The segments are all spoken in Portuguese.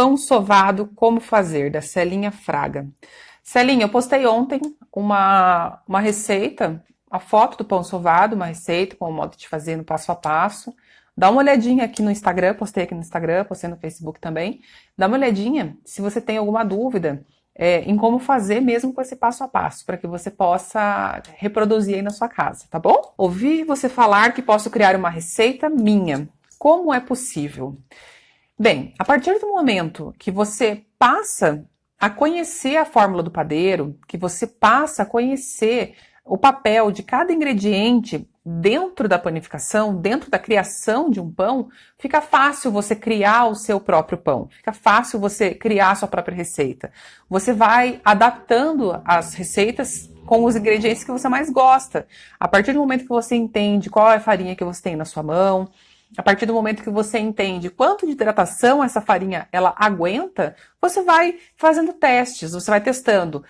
Pão sovado, como fazer, da Celinha Fraga. Celinha, eu postei ontem uma receita, a foto do pão sovado, uma receita com o modo de fazer no passo a passo. Dá uma olhadinha aqui no Instagram, postei aqui no Instagram, postei no Facebook também. Dá uma olhadinha se você tem alguma dúvida em como fazer mesmo com esse passo a passo, para que você possa reproduzir aí na sua casa, tá bom? Ouvi você falar que posso criar uma receita minha. Como é possível? Bem, a partir do momento que você passa a conhecer a fórmula do padeiro, que você passa a conhecer o papel de cada ingrediente dentro da panificação, dentro da criação de um pão, fica fácil você criar o seu próprio pão, fica fácil você criar a sua própria receita. Você vai adaptando as receitas com os ingredientes que você mais gosta. A partir do momento que você entende qual é a farinha que você tem na sua mão, a partir do momento que você entende quanto de hidratação essa farinha ela aguenta, você vai fazendo testes, você vai testando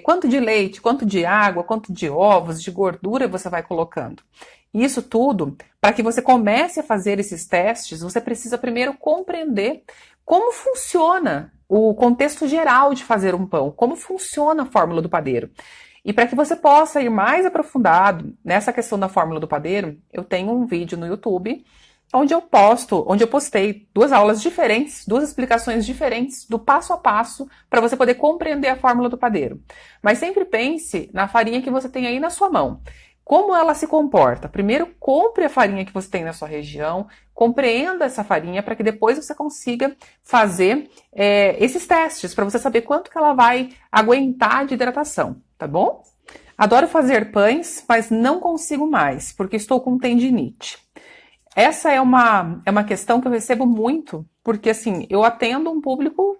quanto de leite, quanto de água, quanto de ovos, de gordura você vai colocando. Isso tudo, para que você comece a fazer esses testes, você precisa primeiro compreender como funciona o contexto geral de fazer um pão, como funciona a fórmula do padeiro. E para que você possa ir mais aprofundado nessa questão da fórmula do padeiro, eu tenho um vídeo no YouTube onde eu postei duas aulas diferentes, duas explicações diferentes do passo a passo para você poder compreender a fórmula do padeiro. Mas sempre pense na farinha que você tem aí na sua mão. Como ela se comporta? Primeiro, compre a farinha que você tem na sua região, compreenda essa farinha para que depois você consiga fazer esses testes, para você saber quanto que ela vai aguentar de hidratação, tá bom? Adoro fazer pães, mas não consigo mais, porque estou com tendinite. Essa é uma questão que eu recebo muito, porque assim, eu atendo um público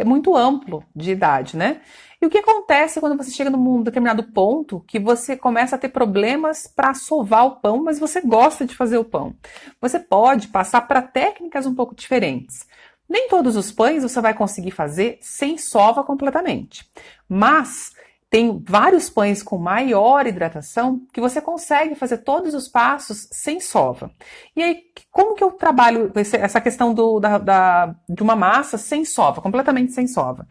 muito amplo de idade, né? E o que acontece quando você chega num determinado ponto que você começa a ter problemas para sovar o pão, mas você gosta de fazer o pão? Você pode passar para técnicas um pouco diferentes. Nem todos os pães você vai conseguir fazer sem sova completamente, mas tem vários pães com maior hidratação que você consegue fazer todos os passos sem sova. E aí, como que eu trabalho essa questão de uma massa sem sova, completamente sem sova?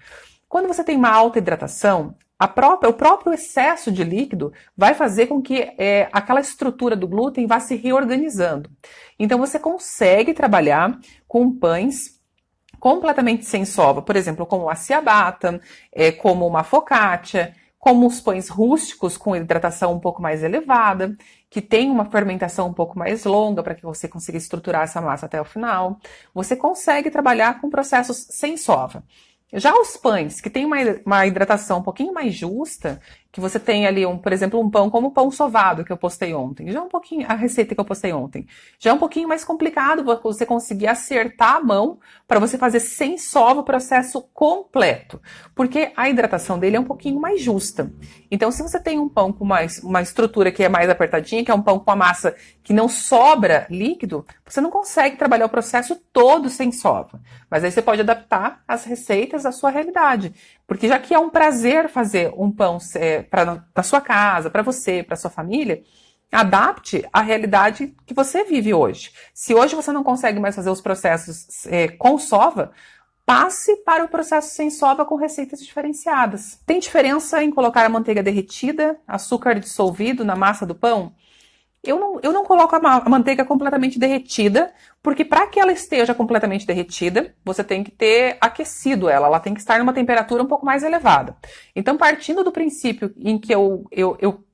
Quando você tem uma alta hidratação, o próprio excesso de líquido vai fazer com que aquela estrutura do glúten vá se reorganizando. Então você consegue trabalhar com pães completamente sem sova, por exemplo, como a ciabatta, como uma focaccia, como os pães rústicos com hidratação um pouco mais elevada, que tem uma fermentação um pouco mais longa para que você consiga estruturar essa massa até o final. Você consegue trabalhar com processos sem sova. Já os pães que têm uma hidratação um pouquinho mais justa, que você tem ali, por exemplo, um pão como o pão sovado que eu postei ontem, já um pouquinho, a receita que eu postei ontem, já é um pouquinho mais complicado você conseguir acertar a mão para você fazer sem sova o processo completo, porque a hidratação dele é um pouquinho mais justa. Então, se você tem um pão com uma estrutura que é mais apertadinha, que é um pão com a massa que não sobra líquido, você não consegue trabalhar o processo todo sem sova. Mas aí você pode adaptar as receitas à sua realidade. Porque já que é um prazer fazer um pão para sua casa, para você, para sua família, adapte à realidade que você vive hoje. Se hoje você não consegue mais fazer os processos com sova, passe para o processo sem sova com receitas diferenciadas. Tem diferença em colocar a manteiga derretida, açúcar dissolvido na massa do pão? Eu não coloco a manteiga completamente derretida, porque para que ela esteja completamente derretida, você tem que ter aquecido ela tem que estar numa temperatura um pouco mais elevada. Então, partindo do princípio em que eu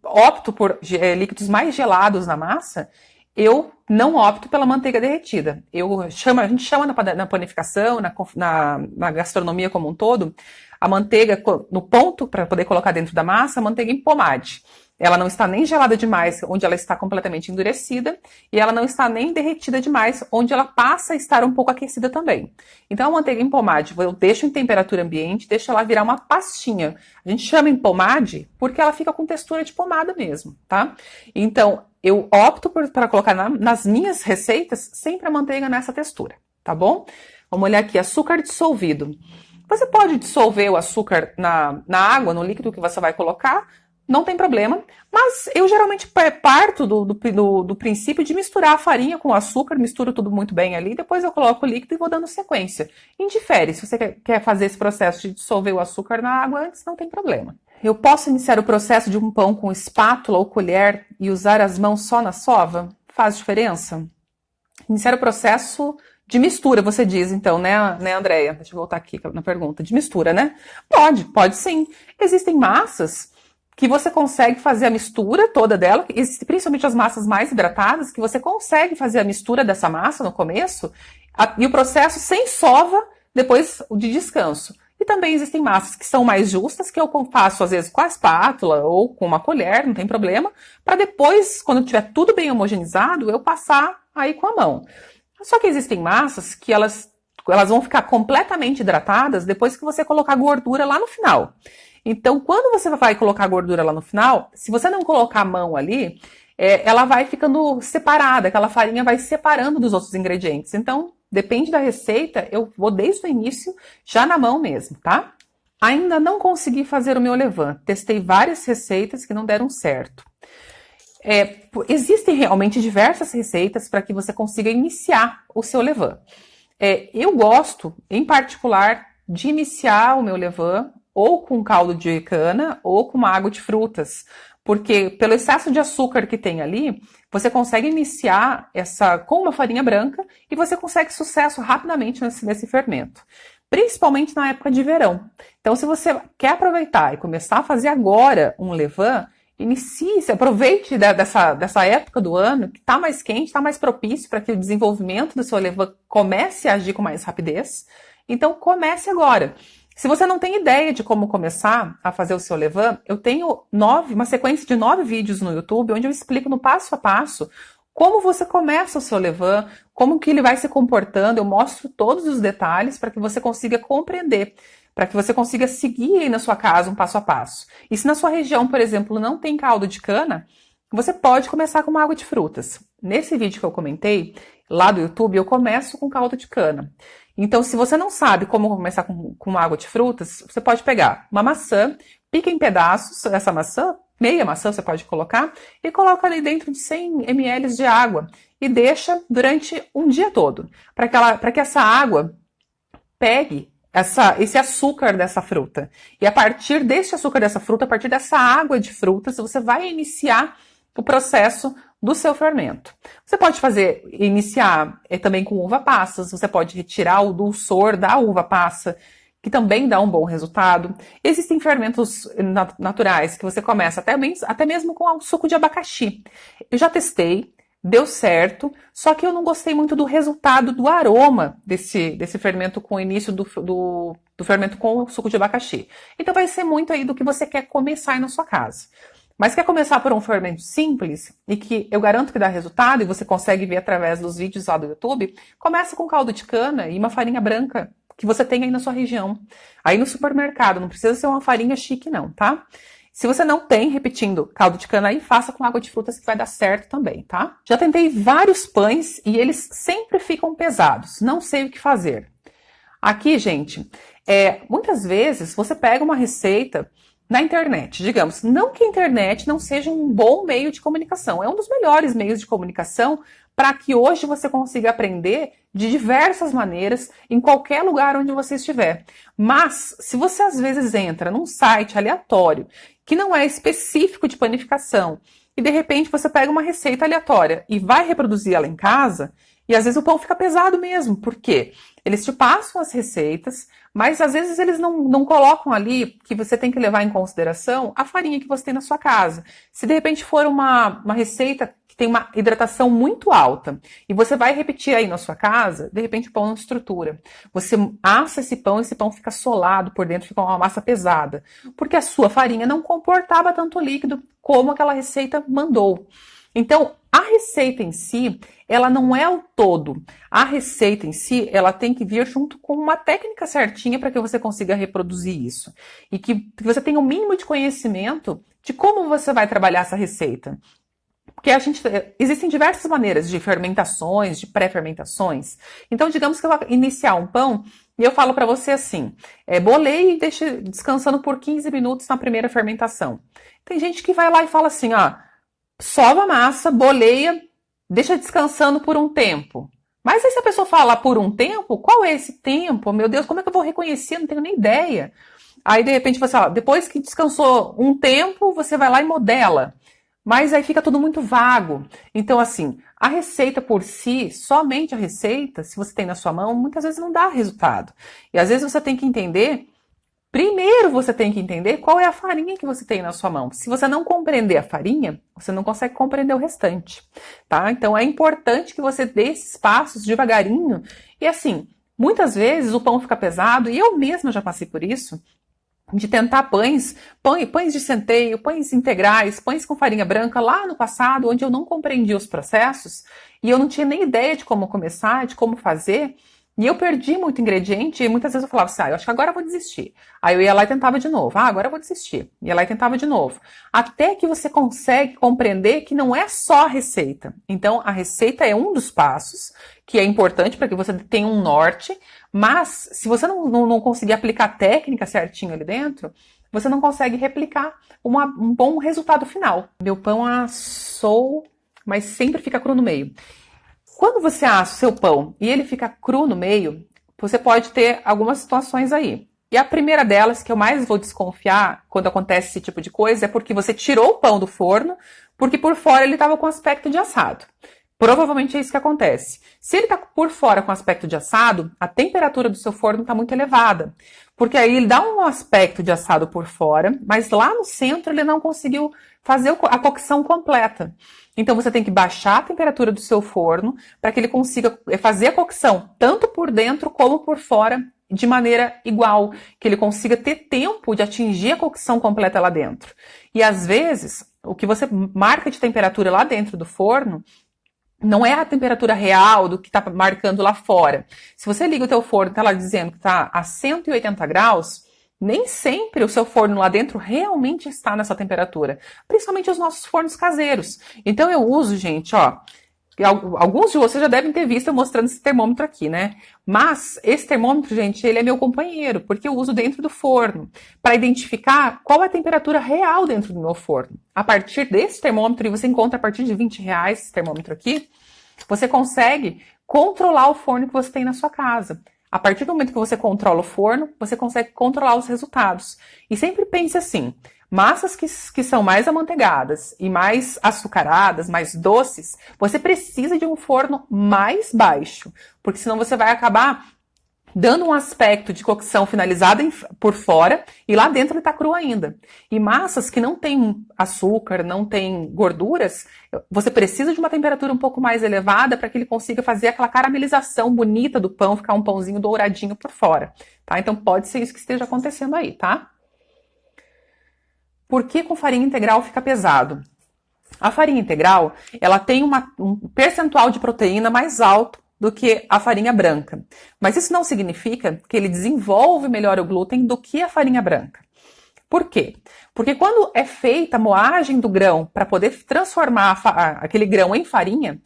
opto por líquidos mais gelados na massa, eu não opto pela manteiga derretida. A gente chama na panificação, na gastronomia como um todo, a manteiga no ponto para poder colocar dentro da massa, a manteiga em pomade. Ela não está nem gelada demais, onde ela está completamente endurecida, e ela não está nem derretida demais, onde ela passa a estar um pouco aquecida também. Então, a manteiga em pomade, eu deixo em temperatura ambiente, deixo ela virar uma pastinha. A gente chama em pomade porque ela fica com textura de pomada mesmo, tá? Então, eu opto para colocar nas minhas receitas sempre a manteiga nessa textura, tá bom? Vamos olhar aqui, açúcar dissolvido. Você pode dissolver o açúcar na água, no líquido que você vai colocar, não tem problema, mas eu geralmente parto do princípio de misturar a farinha com o açúcar, misturo tudo muito bem ali, depois eu coloco o líquido e vou dando sequência. Indifere, se você quer fazer esse processo de dissolver o açúcar na água antes, não tem problema. Eu posso iniciar o processo de um pão com espátula ou colher e usar as mãos só na sova? Faz diferença? Iniciar o processo de mistura, você diz, então, né, Andréia? Deixa eu voltar aqui na pergunta. De mistura, né? Pode sim. Existem massas que você consegue fazer a mistura toda dela, principalmente as massas mais hidratadas, que você consegue fazer a mistura dessa massa no começo e o processo sem sova depois de descanso. E também existem massas que são mais justas, que eu faço às vezes com a espátula ou com uma colher, não tem problema, para depois, quando tiver tudo bem homogeneizado, eu passar aí com a mão. Só que existem massas que elas vão ficar completamente hidratadas depois que você colocar gordura lá no final. Então, quando você vai colocar a gordura lá no final, se você não colocar a mão ali, ela vai ficando separada, aquela farinha vai separando dos outros ingredientes. Então, depende da receita, eu vou desde o início, já na mão mesmo, tá? Ainda não consegui fazer o meu levain. Testei várias receitas que não deram certo. Existem realmente diversas receitas para que você consiga iniciar o seu levain. Eu gosto, em particular, de iniciar o meu levain ou com caldo de cana ou com uma água de frutas, porque pelo excesso de açúcar que tem ali, você consegue iniciar com uma farinha branca e você consegue sucesso rapidamente nesse fermento, principalmente na época de verão. Então, se você quer aproveitar e começar a fazer agora um levain, aproveite dessa época do ano que está mais quente, está mais propício para que o desenvolvimento do seu levain comece a agir com mais rapidez. Então, comece agora. Se você não tem ideia de como começar a fazer o seu levain, eu tenho uma sequência de 9 vídeos no YouTube, onde eu explico no passo a passo como você começa o seu levain, como que ele vai se comportando, eu mostro todos os detalhes para que você consiga compreender, para que você consiga seguir aí na sua casa um passo a passo. E se na sua região, por exemplo, não tem caldo de cana, você pode começar com uma água de frutas. Nesse vídeo que eu comentei, lá do YouTube, eu começo com caldo de cana. Então, se você não sabe como começar com água de frutas, você pode pegar uma maçã, pica em pedaços essa maçã, meia maçã você pode colocar, e coloca ali dentro de 100 ml de água e deixa durante um dia todo, para que essa água pegue esse açúcar dessa fruta. E a partir desse açúcar dessa fruta, a partir dessa água de frutas, você vai iniciar o processo do seu fermento. Você pode iniciar também com uva passas, você pode retirar o dulçor da uva passa, que também dá um bom resultado. Existem fermentos naturais que você começa até mesmo com o suco de abacaxi. Eu já testei, deu certo, só que eu não gostei muito do resultado, do aroma desse fermento com o início do fermento com o suco de abacaxi. Então vai ser muito aí do que você quer começar aí na sua casa. Mas quer começar por um fermento simples e que eu garanto que dá resultado e você consegue ver através dos vídeos lá do YouTube, começa com caldo de cana e uma farinha branca que você tem aí na sua região. Aí no supermercado, não precisa ser uma farinha chique não, tá? Se você não tem, repetindo, caldo de cana aí, faça com água de frutas que vai dar certo também, tá? Já tentei vários pães e eles sempre ficam pesados. Não sei o que fazer. Aqui, gente, muitas vezes você pega uma receita na internet, digamos, não que a internet não seja um bom meio de comunicação, é um dos melhores meios de comunicação para que hoje você consiga aprender de diversas maneiras em qualquer lugar onde você estiver. Mas, se você às vezes entra num site aleatório que não é específico de panificação e de repente você pega uma receita aleatória e vai reproduzir ela em casa, e às vezes o pão fica pesado mesmo, por quê? Eles te passam as receitas, mas às vezes eles não colocam ali que você tem que levar em consideração a farinha que você tem na sua casa. Se de repente for uma receita que tem uma hidratação muito alta e você vai repetir aí na sua casa, de repente o pão não estrutura. Você assa esse pão fica solado por dentro, fica uma massa pesada, porque a sua farinha não comportava tanto líquido como aquela receita mandou. Então, a receita em si, ela não é o todo. A receita em si, ela tem que vir junto com uma técnica certinha para que você consiga reproduzir isso. E que você tenha o mínimo de conhecimento de como você vai trabalhar essa receita. Porque existem diversas maneiras de fermentações, de pré-fermentações. Então, digamos que eu vou iniciar um pão e eu falo para você assim, boleie e deixe descansando por 15 minutos na primeira fermentação. Tem gente que vai lá e fala assim, ó, sova a massa, boleia, deixa descansando por um tempo. Mas aí se a pessoa fala por um tempo, qual é esse tempo? Meu Deus, como é que eu vou reconhecer? Não tenho nem ideia. Aí, de repente, você, ó, depois que descansou um tempo, você vai lá e modela. Mas aí fica tudo muito vago. Então, assim, a receita por si, somente a receita, se você tem na sua mão, muitas vezes não dá resultado. E às vezes você tem que entender, primeiro você tem que entender qual é a farinha que você tem na sua mão. Se você não compreender a farinha, você não consegue compreender o restante, tá? Então é importante que você dê esses passos devagarinho. E assim, muitas vezes o pão fica pesado, e eu mesma já passei por isso, de tentar pães de centeio, pães integrais, pães com farinha branca lá no passado, onde eu não compreendia os processos e eu não tinha nem ideia de como começar, de como fazer. E eu perdi muito ingrediente e muitas vezes eu falava assim, eu acho que agora eu vou desistir. Aí eu ia lá e tentava de novo. Agora eu vou desistir. Ia lá e tentava de novo. Até que você consegue compreender que não é só a receita. Então, a receita é um dos passos que é importante para que você tenha um norte, mas se você não conseguir aplicar a técnica certinho ali dentro, você não consegue replicar um bom resultado final. Meu pão assou, mas sempre fica cru no meio. Quando você assa o seu pão e ele fica cru no meio, você pode ter algumas situações aí. E a primeira delas, que eu mais vou desconfiar quando acontece esse tipo de coisa, é porque você tirou o pão do forno, porque por fora ele estava com aspecto de assado. Provavelmente é isso que acontece. Se ele está por fora com aspecto de assado, a temperatura do seu forno está muito elevada. Porque aí ele dá um aspecto de assado por fora, mas lá no centro ele não conseguiu fazer a cocção completa. Então você tem que baixar a temperatura do seu forno para que ele consiga fazer a cocção tanto por dentro como por fora de maneira igual, que ele consiga ter tempo de atingir a cocção completa lá dentro. E às vezes, o que você marca de temperatura lá dentro do forno não é a temperatura real do que está marcando lá fora. Se você liga o teu forno e está lá dizendo que está a 180 graus, nem sempre o seu forno lá dentro realmente está nessa temperatura. Principalmente os nossos fornos caseiros. Então eu uso, gente, ó, alguns de vocês já devem ter visto eu mostrando esse termômetro aqui, né? Mas esse termômetro, gente, ele é meu companheiro, porque eu uso dentro do forno para identificar qual é a temperatura real dentro do meu forno. A partir desse termômetro, e você encontra a partir de R$ 20 esse termômetro aqui, você consegue controlar o forno que você tem na sua casa. A partir do momento que você controla o forno, você consegue controlar os resultados. E sempre pense assim, massas que são mais amanteigadas e mais açucaradas, mais doces, você precisa de um forno mais baixo, porque senão você vai acabar dando um aspecto de cocção finalizada por fora e lá dentro ele está cru ainda. E massas que não têm açúcar, não têm gorduras, você precisa de uma temperatura um pouco mais elevada para que ele consiga fazer aquela caramelização bonita do pão, ficar um pãozinho douradinho por fora, tá? Então pode ser isso que esteja acontecendo aí, tá? Por que com farinha integral fica pesado? A farinha integral, ela tem um percentual de proteína mais alto do que a farinha branca. Mas isso não significa que ele desenvolve melhor o glúten do que a farinha branca. Por quê? Porque quando é feita a moagem do grão para poder transformar aquele grão em farinha,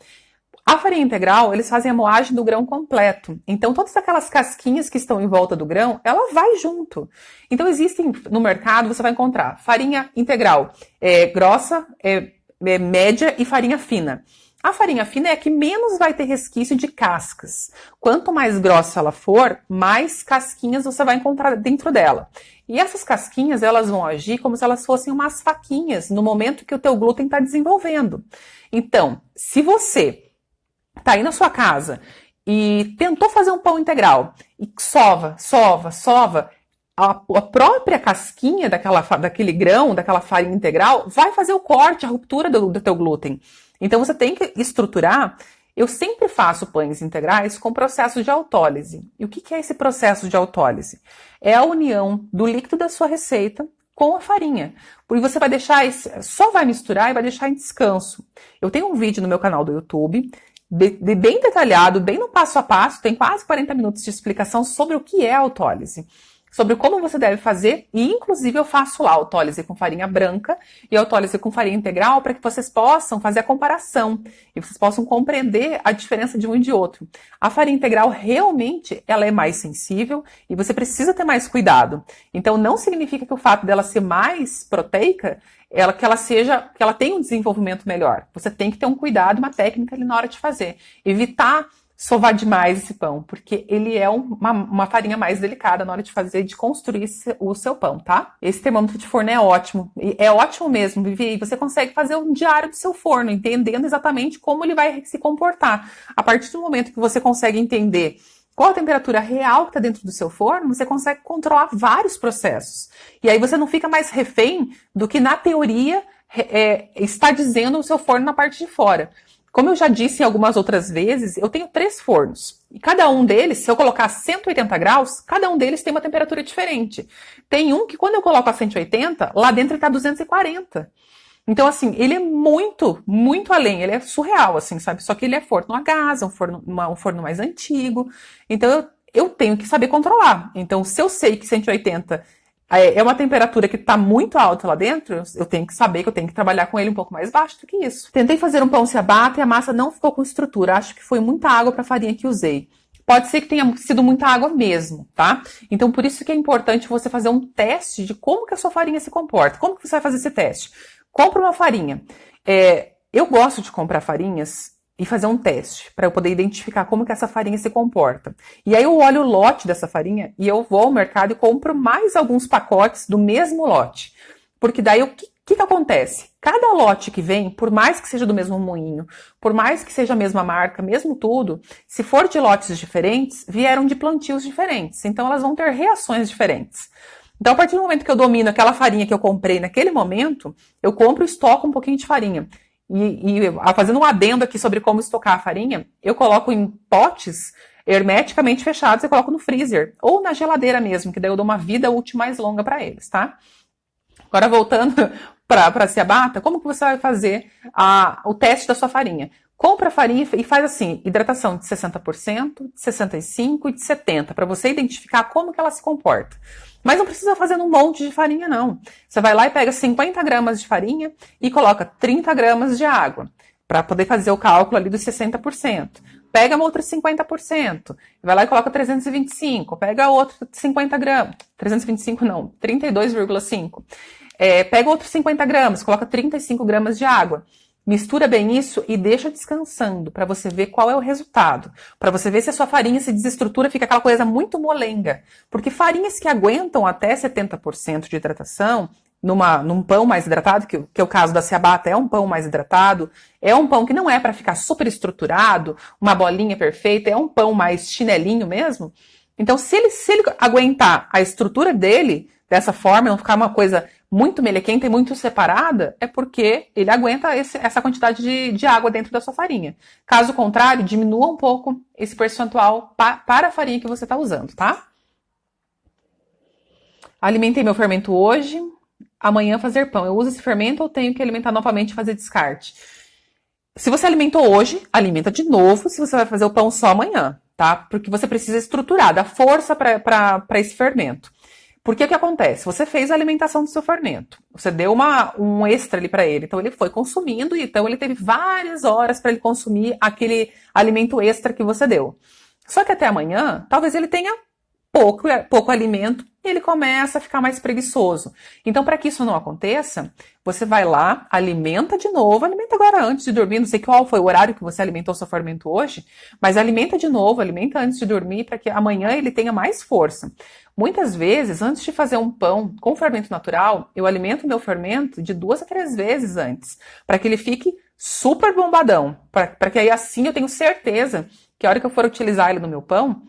a farinha integral, eles fazem a moagem do grão completo. Então, todas aquelas casquinhas que estão em volta do grão, ela vai junto. Então, existem no mercado, você vai encontrar farinha integral grossa, média e farinha fina. A farinha fina é a que menos vai ter resquício de cascas. Quanto mais grossa ela for, mais casquinhas você vai encontrar dentro dela. E essas casquinhas, elas vão agir como se elas fossem umas faquinhas no momento que o teu glúten está desenvolvendo. Então, se você tá aí na sua casa e tentou fazer um pão integral e sova, a própria casquinha daquele grão, daquela farinha integral, vai fazer o corte, a ruptura do teu glúten. Então você tem que estruturar. Eu sempre faço pães integrais com processo de autólise. E o que é esse processo de autólise? É a união do líquido da sua receita com a farinha. Porque você vai deixar, só vai misturar e vai deixar em descanso. Eu tenho um vídeo no meu canal do YouTube bem detalhado, bem no passo a passo, tem quase 40 minutos de explicação sobre o que é a autólise. sobre como você deve fazer, e inclusive eu faço lá autólise com farinha branca e autólise com farinha integral para que vocês possam fazer a comparação e vocês possam compreender a diferença de um e de outro. A farinha integral realmente ela é mais sensível e você precisa ter mais cuidado. Então não significa que o fato dela ser mais proteica que ela tenha um desenvolvimento melhor. Você tem que ter um cuidado, uma técnica ali na hora de fazer. Evitar sovar demais esse pão, porque ele é uma farinha mais delicada na hora de fazer, de construir o seu pão, tá? Esse termômetro de forno é ótimo. E é ótimo mesmo, Vivi. Você consegue fazer um diário do seu forno, entendendo exatamente como ele vai se comportar. A partir do momento que você consegue entender qual a temperatura real que está dentro do seu forno, você consegue controlar vários processos. E aí você não fica mais refém do que, na teoria, está dizendo o seu forno na parte de fora. Como eu já disse em algumas outras vezes, eu tenho 3 fornos. E cada um deles, se eu colocar 180 graus, cada um deles tem uma temperatura diferente. Tem um que quando eu coloco a 180, lá dentro ele está 240. Então, assim, ele é muito, muito além. Ele é surreal, assim, sabe? Só que ele é forno a gás, é um forno mais antigo. Então, eu tenho que saber controlar. Então, se eu sei que 180 é uma temperatura que está muito alta lá dentro, eu tenho que saber que eu tenho que trabalhar com ele um pouco mais baixo do que isso. Tentei fazer um pão ciabatta e a massa não ficou com estrutura. Acho que foi muita água para a farinha que usei. Pode ser que tenha sido muita água mesmo, tá? Então, por isso que é importante você fazer um teste de como que a sua farinha se comporta. Como que você vai fazer esse teste? Compra uma farinha. Eu gosto de comprar farinhas e fazer um teste para eu poder identificar como que essa farinha se comporta. E aí eu olho o lote dessa farinha e eu vou ao mercado e compro mais alguns pacotes do mesmo lote. Porque daí o que acontece? Cada lote que vem, por mais que seja do mesmo moinho, por mais que seja a mesma marca, mesmo tudo, se for de lotes diferentes, vieram de plantios diferentes. Então elas vão ter reações diferentes. Então, a partir do momento que eu domino aquela farinha que eu comprei naquele momento, eu compro e estoco um pouquinho de farinha. Fazendo um adendo aqui sobre como estocar a farinha, eu coloco em potes hermeticamente fechados e coloco no freezer. Ou na geladeira mesmo, que daí eu dou uma vida útil mais longa para eles, tá? Agora, voltando para a ciabatta, como que você vai fazer o teste da sua farinha? Compra a farinha e faz assim, hidratação de 60%, de 65% e de 70%, para você identificar como que ela se comporta. Mas não precisa fazer um monte de farinha, não. Você vai lá e pega 50 gramas de farinha e coloca 30 gramas de água, para poder fazer o cálculo ali dos 60%. Pega outros 50%, vai lá e coloca 325, pega outro 50 gramas, 325 não, 32,5. Pega outros 50 gramas, coloca 35 gramas de água. Mistura bem isso e deixa descansando para você ver qual é o resultado. Para você ver se a sua farinha se desestrutura, fica aquela coisa muito molenga. Porque farinhas que aguentam até 70% de hidratação, num pão mais hidratado, que é o caso da ciabatta, é um pão mais hidratado, é um pão que não é para ficar super estruturado, uma bolinha perfeita, é um pão mais chinelinho mesmo. Então, se ele aguentar a estrutura dele dessa forma, não ficar uma coisa muito melequenta e muito separada, é porque ele aguenta essa quantidade de água dentro da sua farinha. Caso contrário, diminua um pouco esse percentual para a farinha que você está usando, tá? Alimentei meu fermento hoje, amanhã fazer pão. Eu uso esse fermento ou tenho que alimentar novamente e fazer descarte? Se você alimentou hoje, alimenta de novo se você vai fazer o pão só amanhã, tá? Porque você precisa estruturar, dar força para esse fermento. Porque o que acontece? Você fez a alimentação do seu fermento, você deu um extra ali para ele, então ele foi consumindo, então ele teve várias horas para ele consumir aquele alimento extra que você deu. Só que até amanhã, talvez ele tenha pouco alimento e ele começa a ficar mais preguiçoso. Então, para que isso não aconteça, você vai lá, alimenta de novo, alimenta agora antes de dormir, não sei qual foi o horário que você alimentou seu fermento hoje, mas alimenta de novo, alimenta antes de dormir, para que amanhã ele tenha mais força. Muitas vezes, antes de fazer um pão com fermento natural, eu alimento meu fermento de 2 a 3 vezes antes, para que ele fique super bombadão, para que aí assim eu tenho certeza que a hora que eu for utilizar ele no meu pão,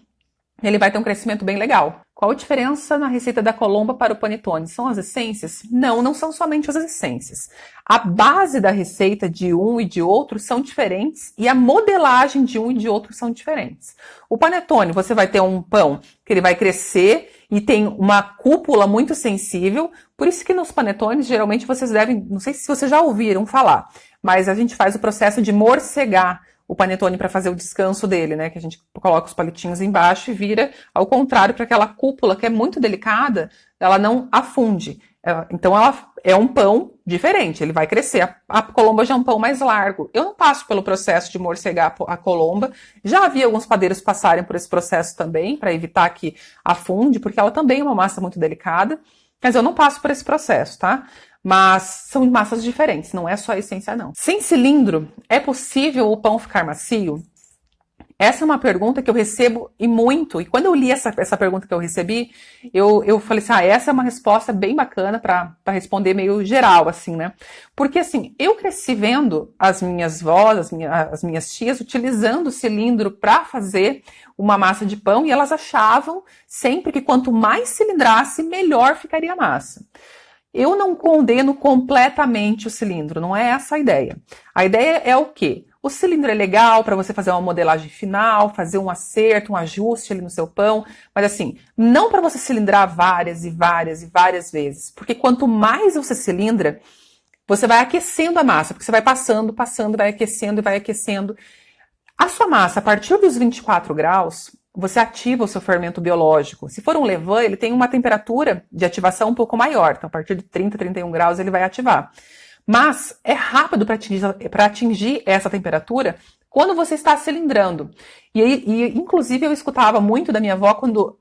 ele vai ter um crescimento bem legal. Qual a diferença na receita da colomba para o panetone? São as essências? Não, não são somente as essências. A base da receita de um e de outro são diferentes e a modelagem de um e de outro são diferentes. O panetone, você vai ter um pão que ele vai crescer e tem uma cúpula muito sensível, por isso que nos panetones, geralmente vocês devem, não sei se vocês já ouviram falar, mas a gente faz o processo de morcegar o panetone para fazer o descanso dele, né? Que a gente coloca os palitinhos embaixo e vira ao contrário para aquela cúpula que é muito delicada, ela não afunde. Então ela é um pão diferente, ele vai crescer. A colomba já é um pão mais largo. Eu não passo pelo processo de morcegar a colomba. Já vi alguns padeiros passarem por esse processo também, para evitar que afunde, porque ela também é uma massa muito delicada. Mas eu não passo por esse processo, tá? Mas são massas diferentes, não é só a essência, não. Sem cilindro, é possível o pão ficar macio? Essa é uma pergunta que eu recebo e muito. E quando eu li essa pergunta que eu recebi, eu falei assim, essa é uma resposta bem bacana para responder meio geral, assim, né? Porque, assim, eu cresci vendo as minhas vós, as minhas tias, utilizando o cilindro para fazer uma massa de pão e elas achavam sempre que quanto mais cilindrasse, melhor ficaria a massa. Eu não condeno completamente o cilindro, não é essa a ideia. A ideia é o quê? O cilindro é legal para você fazer uma modelagem final, fazer um acerto, um ajuste ali no seu pão, mas assim, não para você cilindrar várias e várias e várias vezes, porque quanto mais você cilindra, você vai aquecendo a massa, porque você vai passando, vai aquecendo e vai aquecendo. A sua massa, a partir dos 24 graus, você ativa o seu fermento biológico. Se for um levain, ele tem uma temperatura de ativação um pouco maior, então a partir de 30, 31 graus ele vai ativar. Mas é rápido para atingir essa temperatura quando você está cilindrando. Inclusive, eu escutava muito da minha avó quando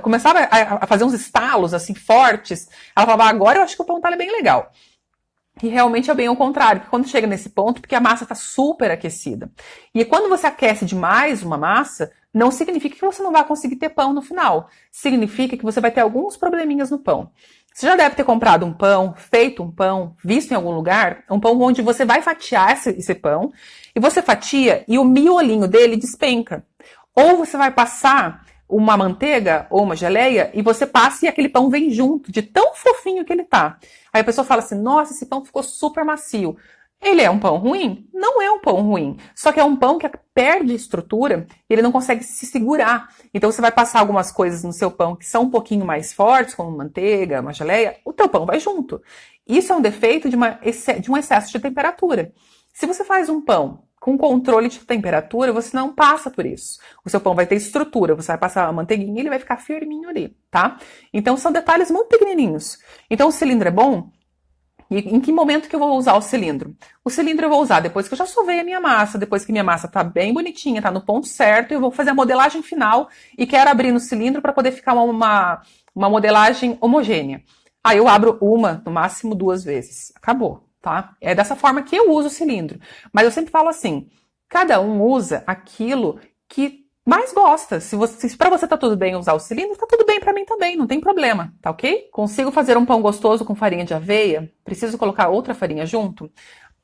começava a fazer uns estalos assim fortes. Ela falava, agora eu acho que o pão tá bem legal. E realmente é bem ao contrário, porque quando chega nesse ponto, porque a massa está super aquecida. E quando você aquece demais uma massa, não significa que você não vai conseguir ter pão no final. Significa que você vai ter alguns probleminhas no pão. Você já deve ter comprado um pão, feito um pão, visto em algum lugar, um pão onde você vai fatiar esse pão, e você fatia e o miolinho dele despenca. Ou você vai passar uma manteiga ou uma geleia e você passa e aquele pão vem junto, de tão fofinho que ele tá. Aí a pessoa fala assim, nossa, esse pão ficou super macio. Ele é um pão ruim? Não é um pão ruim. Só que é um pão que perde estrutura e ele não consegue se segurar. Então você vai passar algumas coisas no seu pão que são um pouquinho mais fortes, como manteiga, uma geleia, o teu pão vai junto. Isso é um defeito de um excesso de temperatura. Se você faz um pão com controle de temperatura, você não passa por isso. O seu pão vai ter estrutura, você vai passar a manteiguinha e ele vai ficar firminho ali, tá? Então são detalhes muito pequenininhos. Então o cilindro é bom? E em que momento que eu vou usar o cilindro? O cilindro eu vou usar depois que eu já sovei a minha massa, depois que minha massa tá bem bonitinha, tá no ponto certo, eu vou fazer a modelagem final e quero abrir no cilindro para poder ficar uma modelagem homogênea. Aí eu abro no máximo 2 vezes. Acabou, tá? É dessa forma que eu uso o cilindro. Mas eu sempre falo assim, cada um usa aquilo que mais gosta. Se para você tá tudo bem usar o cilindro, tá tudo bem para mim também, não tem problema, tá ok? Consigo fazer um pão gostoso com farinha de aveia? Preciso colocar outra farinha junto?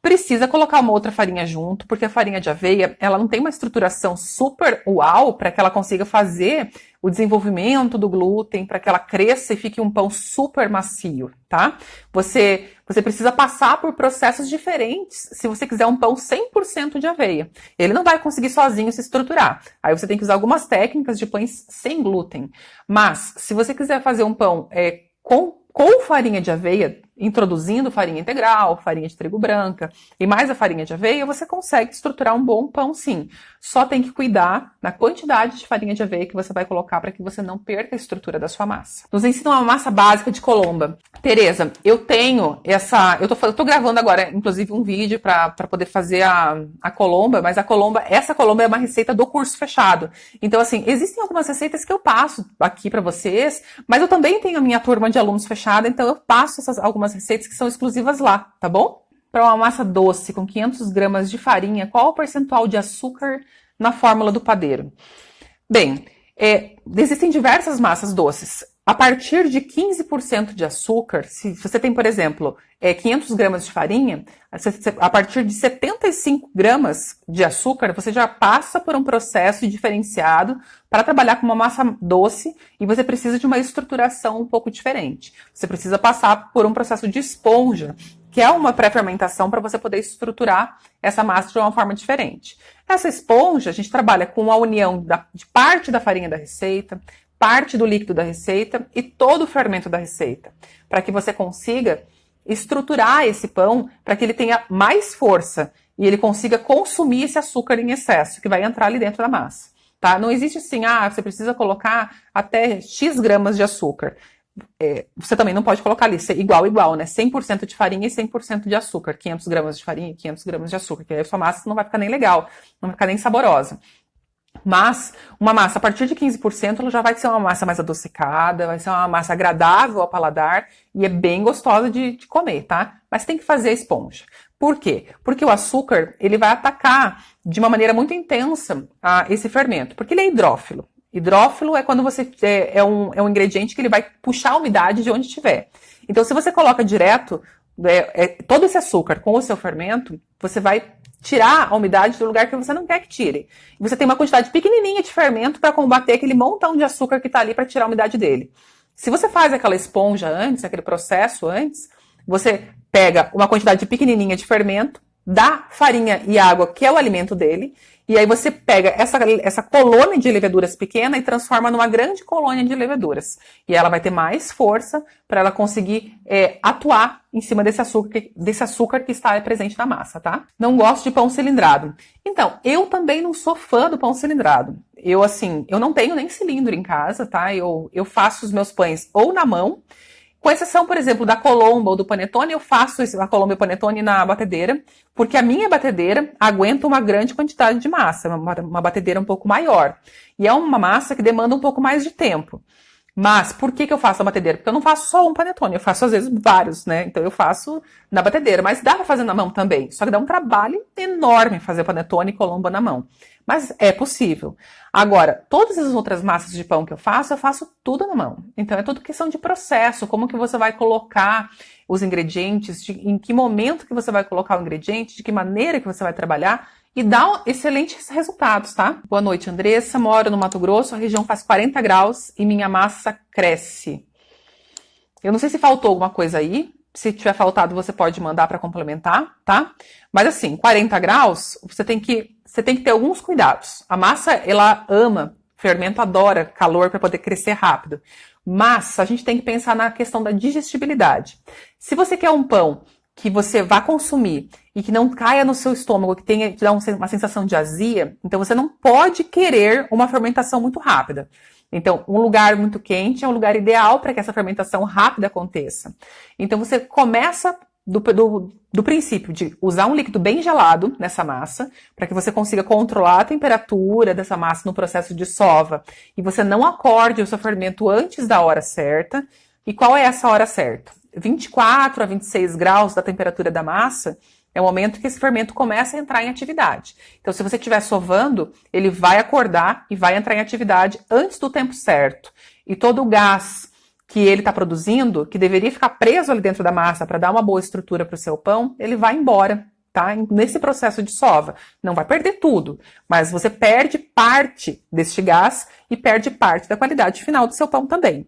Precisa colocar uma outra farinha junto, porque a farinha de aveia, ela não tem uma estruturação super uau para que ela consiga fazer o desenvolvimento do glúten, para que ela cresça e fique um pão super macio, tá? Você precisa passar por processos diferentes se você quiser um pão 100% de aveia. Ele não vai conseguir sozinho se estruturar. Aí você tem que usar algumas técnicas de pães sem glúten. Mas, se você quiser fazer um pão com farinha de aveia, introduzindo farinha integral, farinha de trigo branca e mais a farinha de aveia, você consegue estruturar um bom pão sim. Só tem que cuidar na quantidade de farinha de aveia que você vai colocar para que você não perca a estrutura da sua massa. Nos ensinam uma massa básica de colomba. Tereza, eu tenho eu tô gravando agora, inclusive, um vídeo para poder fazer a colomba, mas essa colomba é uma receita do curso fechado. Então, assim, existem algumas receitas que eu passo aqui para vocês, mas eu também tenho a minha turma de alunos fechada, então eu passo algumas receitas que são exclusivas lá, tá bom? Para uma massa doce com 500 gramas de farinha, qual o percentual de açúcar na fórmula do padeiro? Bem, existem diversas massas doces. A partir de 15% de açúcar, se você tem, por exemplo, 500 gramas de farinha, a partir de 75 gramas de açúcar, você já passa por um processo diferenciado para trabalhar com uma massa doce e você precisa de uma estruturação um pouco diferente. Você precisa passar por um processo de esponja, que é uma pré-fermentação para você poder estruturar essa massa de uma forma diferente. Essa esponja, a gente trabalha com a união de parte da farinha da receita, parte do líquido da receita e todo o fermento da receita, para que você consiga estruturar esse pão para que ele tenha mais força e ele consiga consumir esse açúcar em excesso, que vai entrar ali dentro da massa. Tá? Não existe assim, você precisa colocar até X gramas de açúcar. Você também não pode colocar ali igual, né? 100% de farinha e 100% de açúcar. 500 gramas de farinha e 500 gramas de açúcar, que aí a sua massa não vai ficar nem legal, não vai ficar nem saborosa. Mas uma massa a partir de 15% ela já vai ser uma massa mais adocicada, vai ser uma massa agradável ao paladar e é bem gostosa de comer, tá? Mas tem que fazer a esponja. Por quê? Porque o açúcar ele vai atacar de uma maneira muito intensa esse fermento, porque ele é hidrófilo. Hidrófilo é quando você é um ingrediente que ele vai puxar a umidade de onde estiver. Então, se você coloca direto todo esse açúcar com o seu fermento, você vai tirar a umidade do lugar que você não quer que tire. Você tem uma quantidade pequenininha de fermento para combater aquele montão de açúcar que está ali para tirar a umidade dele. Se você faz aquela esponja antes, aquele processo antes, você pega uma quantidade pequenininha de fermento, dá farinha e água, que é o alimento dele, e aí você pega essa colônia de leveduras pequena e transforma numa grande colônia de leveduras. E ela vai ter mais força para ela conseguir atuar em cima desse açúcar que está presente na massa, tá? Não gosto de pão cilindrado. Então, eu também não sou fã do pão cilindrado. Eu não tenho nem cilindro em casa, tá? Eu faço os meus pães ou na mão, com exceção, por exemplo, da Colomba ou do Panetone, eu faço a Colomba e o Panetone na batedeira, porque a minha batedeira aguenta uma grande quantidade de massa, uma batedeira um pouco maior. E é uma massa que demanda um pouco mais de tempo. Mas por que eu faço na batedeira? Porque eu não faço só um panetone, eu faço às vezes vários, né? Então eu faço na batedeira, mas dá pra fazer na mão também. Só que dá um trabalho enorme fazer panetone e colomba na mão. Mas é possível. Agora, todas as outras massas de pão que eu faço tudo na mão. Então é tudo questão de processo, como que você vai colocar os ingredientes, em que momento que você vai colocar o ingrediente, de que maneira que você vai trabalhar, e dá excelentes resultados, tá? Boa noite, Andressa. Moro no Mato Grosso, a região faz 40 graus e minha massa cresce. Eu não sei se faltou alguma coisa aí. Se tiver faltado, você pode mandar para complementar, tá? Mas assim, 40 graus, você tem que ter alguns cuidados. A massa, ela ama, fermento adora calor para poder crescer rápido. Mas a gente tem que pensar na questão da digestibilidade. Se você quer um pão que você vá consumir e que não caia no seu estômago, que te dá uma sensação de azia, então você não pode querer uma fermentação muito rápida. Então, um lugar muito quente é um lugar ideal para que essa fermentação rápida aconteça. Então, você começa do princípio de usar um líquido bem gelado nessa massa, para que você consiga controlar a temperatura dessa massa no processo de sova, e você não acorde o seu fermento antes da hora certa. E qual é essa hora certa? 24 a 26 graus da temperatura da massa é o momento que esse fermento começa a entrar em atividade. Então, se você estiver sovando, ele vai acordar e vai entrar em atividade antes do tempo certo. E todo o gás que ele está produzindo, que deveria ficar preso ali dentro da massa para dar uma boa estrutura para o seu pão, ele vai embora, tá? Nesse processo de sova. Não vai perder tudo, mas você perde parte deste gás e perde parte da qualidade final do seu pão também.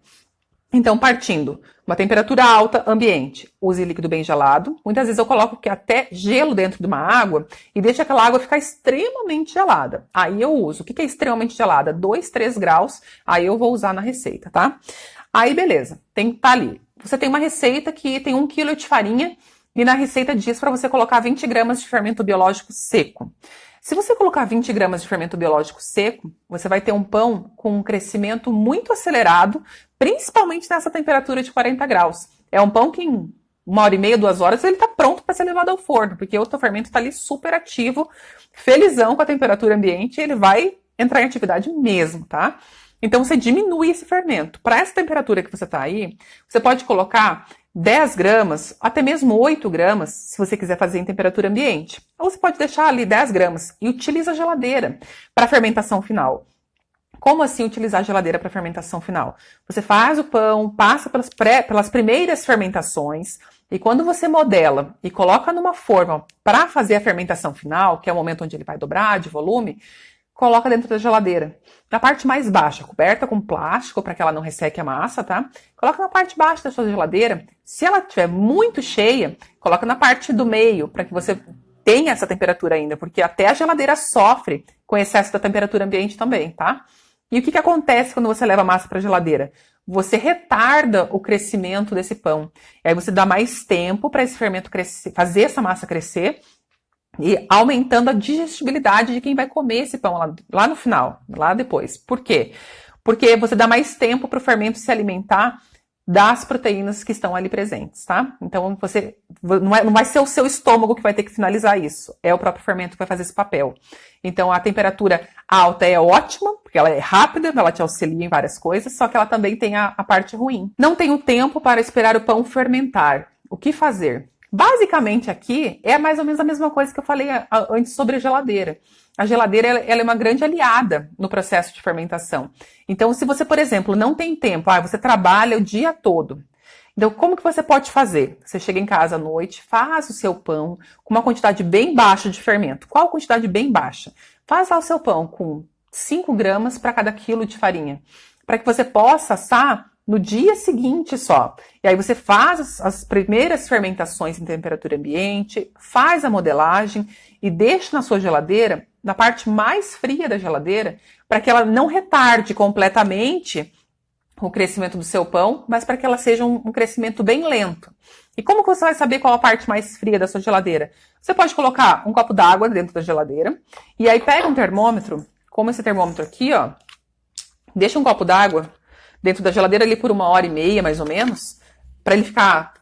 Então, partindo, uma temperatura alta, ambiente, use líquido bem gelado. Muitas vezes eu coloco até gelo dentro de uma água e deixo aquela água ficar extremamente gelada. Aí eu uso. O que é extremamente gelada? 2, 3 graus, aí eu vou usar na receita, tá? Aí, beleza, tem que estar ali. Você tem uma receita que tem 1 kg de farinha e na receita diz para você colocar 20 gramas de fermento biológico seco. Se você colocar 20 gramas de fermento biológico seco, você vai ter um pão com um crescimento muito acelerado, principalmente nessa temperatura de 40 graus. É um pão que em 1h30, 2 horas, ele está pronto para ser levado ao forno, porque o teu fermento está ali super ativo, felizão com a temperatura ambiente, e ele vai entrar em atividade mesmo, tá? Então você diminui esse fermento. Para essa temperatura que você está aí, você pode colocar 10 gramas, até mesmo 8 gramas, se você quiser fazer em temperatura ambiente. Ou você pode deixar ali 10 gramas e utiliza a geladeira para a fermentação final. Como assim utilizar a geladeira para fermentação final? Você faz o pão, passa pelas primeiras fermentações, e quando você modela e coloca numa forma para fazer a fermentação final, que é o momento onde ele vai dobrar de volume, coloca dentro da geladeira. Na parte mais baixa, coberta com plástico para que ela não resseque a massa, tá? Coloca na parte baixa da sua geladeira. Se ela estiver muito cheia, coloca na parte do meio para que você tenha essa temperatura ainda, porque até a geladeira sofre com excesso da temperatura ambiente também, tá? E o que acontece quando você leva a massa para a geladeira? Você retarda o crescimento desse pão. E aí você dá mais tempo para esse fermento crescer, fazer essa massa crescer. e aumentando a digestibilidade de quem vai comer esse pão lá no final, lá depois. Por quê? Porque você dá mais tempo para o fermento se alimentar das proteínas que estão ali presentes, tá? Então, você não vai ser o seu estômago que vai ter que finalizar isso, é o próprio fermento que vai fazer esse papel. Então, a temperatura alta é ótima, porque ela é rápida, ela te auxilia em várias coisas, só que ela também tem a parte ruim. Não tenho tempo para esperar o pão fermentar. O que fazer? Basicamente aqui é mais ou menos a mesma coisa que eu falei antes sobre a geladeira. A geladeira ela é uma grande aliada no processo de fermentação. Então, se você, por exemplo, não tem tempo, você trabalha o dia todo. Então, como que você pode fazer? Você chega em casa à noite, faz o seu pão com uma quantidade bem baixa de fermento. Qual quantidade bem baixa? Faz lá o seu pão com 5 gramas para cada quilo de farinha, para que você possa assar no dia seguinte só. E aí você faz as primeiras fermentações em temperatura ambiente, faz a modelagem e deixa na sua geladeira, na parte mais fria da geladeira, para que ela não retarde completamente o crescimento do seu pão, mas para que ela seja um crescimento bem lento. E como que você vai saber qual a parte mais fria da sua geladeira? Você pode colocar um copo d'água dentro da geladeira, e aí pega um termômetro, como esse termômetro aqui, ó, deixa um copo d'água dentro da geladeira ali por 1h30, mais ou menos, para ele ficar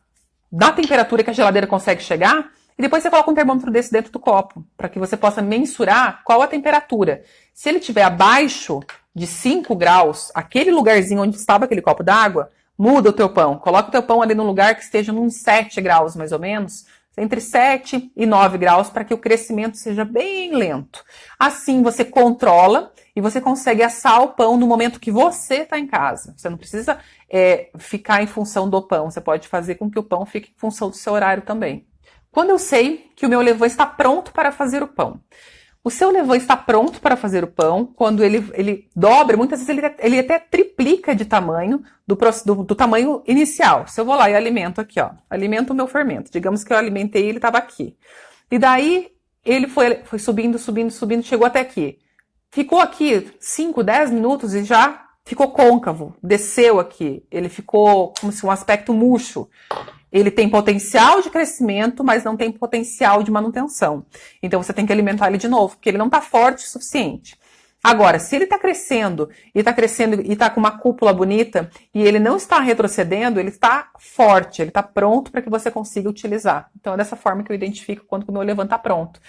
na temperatura que a geladeira consegue chegar, e depois você coloca um termômetro desse dentro do copo, para que você possa mensurar qual a temperatura. Se ele estiver abaixo de 5 graus, aquele lugarzinho onde estava aquele copo d'água, muda o teu pão. Coloca o teu pão ali num lugar que esteja uns 7 graus, mais ou menos, entre 7 e 9 graus, para que o crescimento seja bem lento. Assim você controla e você consegue assar o pão no momento que você está em casa. Você não precisa ficar em função do pão, você pode fazer com que o pão fique em função do seu horário também. Quando eu sei que o meu levain está pronto para fazer o pão? O seu levain está pronto para fazer o pão quando ele dobra, muitas vezes ele até triplica de tamanho do tamanho inicial. Se eu vou lá e alimento aqui, ó, alimento o meu fermento. Digamos que eu alimentei e ele estava aqui. E daí ele foi subindo, subindo, subindo, chegou até aqui. Ficou aqui 5, 10 minutos e já ficou côncavo, desceu aqui. Ele ficou como se um aspecto murcho. Ele tem potencial de crescimento, mas não tem potencial de manutenção. Então você tem que alimentar ele de novo, porque ele não está forte o suficiente. Agora, se ele está crescendo e está com uma cúpula bonita e ele não está retrocedendo, ele está forte, ele está pronto para que você consiga utilizar. Então é dessa forma que eu identifico quando o meu levain está pronto.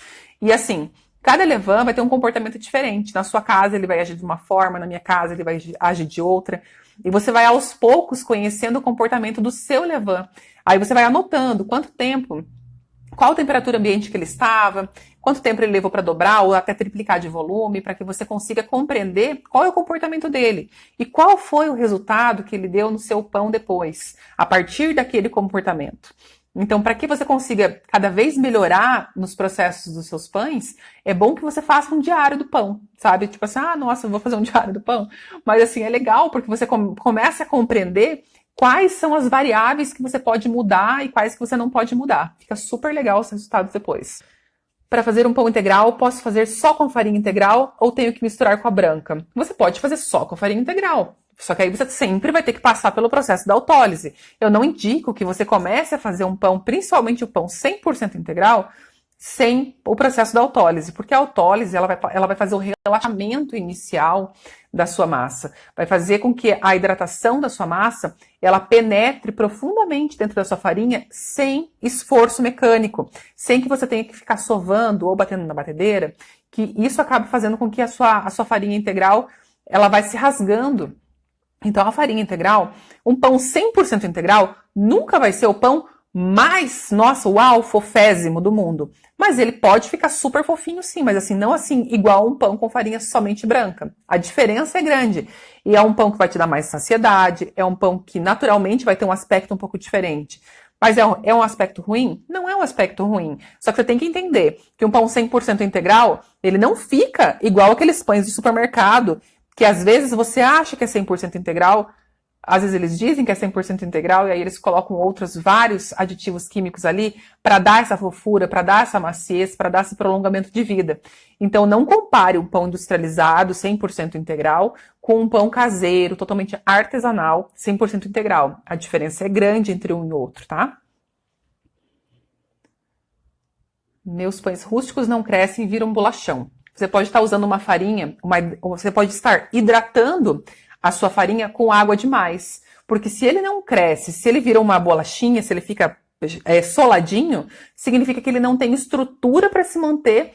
E assim, cada levain vai ter um comportamento diferente. Na sua casa ele vai agir de uma forma, na minha casa ele vai agir de outra. E você vai aos poucos conhecendo o comportamento do seu levain. Aí você vai anotando quanto tempo, qual a temperatura ambiente que ele estava, quanto tempo ele levou para dobrar ou até triplicar de volume, para que você consiga compreender qual é o comportamento dele e qual foi o resultado que ele deu no seu pão depois, a partir daquele comportamento. Então, para que você consiga cada vez melhorar nos processos dos seus pães, é bom que você faça um diário do pão, sabe? Tipo assim, nossa, eu vou fazer um diário do pão. Mas assim, é legal porque você começa a compreender quais são as variáveis que você pode mudar e quais que você não pode mudar. Fica super legal os resultados depois. Para fazer um pão integral, posso fazer só com farinha integral ou tenho que misturar com a branca? Você pode fazer só com farinha integral. Só que aí você sempre vai ter que passar pelo processo da autólise. Eu não indico que você comece a fazer um pão, principalmente o pão 100% integral, sem o processo da autólise, porque a autólise ela vai fazer o relaxamento inicial da sua massa, vai fazer com que a hidratação da sua massa ela penetre profundamente dentro da sua farinha sem esforço mecânico, sem que você tenha que ficar sovando ou batendo na batedeira, que isso acaba fazendo com que a sua farinha integral ela vai se rasgando. Então a farinha integral, um pão 100% integral, nunca vai ser o pão mais, nossa, uau, fofésimo do mundo. Mas ele pode ficar super fofinho sim, mas assim, não assim, igual um pão com farinha somente branca. A diferença é grande. E é um pão que vai te dar mais saciedade, é um pão que naturalmente vai ter um aspecto um pouco diferente. Mas é um aspecto ruim? Não é um aspecto ruim. Só que você tem que entender que um pão 100% integral, ele não fica igual aqueles pães de supermercado, que às vezes você acha que é 100% integral, às vezes eles dizem que é 100% integral e aí eles colocam outros vários aditivos químicos ali para dar essa fofura, para dar essa maciez, para dar esse prolongamento de vida. Então não compare um pão industrializado 100% integral com um pão caseiro, totalmente artesanal, 100% integral. A diferença é grande entre um e outro, tá? Meus pães rústicos não crescem e viram bolachão. Você pode estar usando uma farinha, você pode estar hidratando a sua farinha com água demais. Porque se ele não cresce, se ele vira uma bolachinha, se ele fica soladinho, significa que ele não tem estrutura para se manter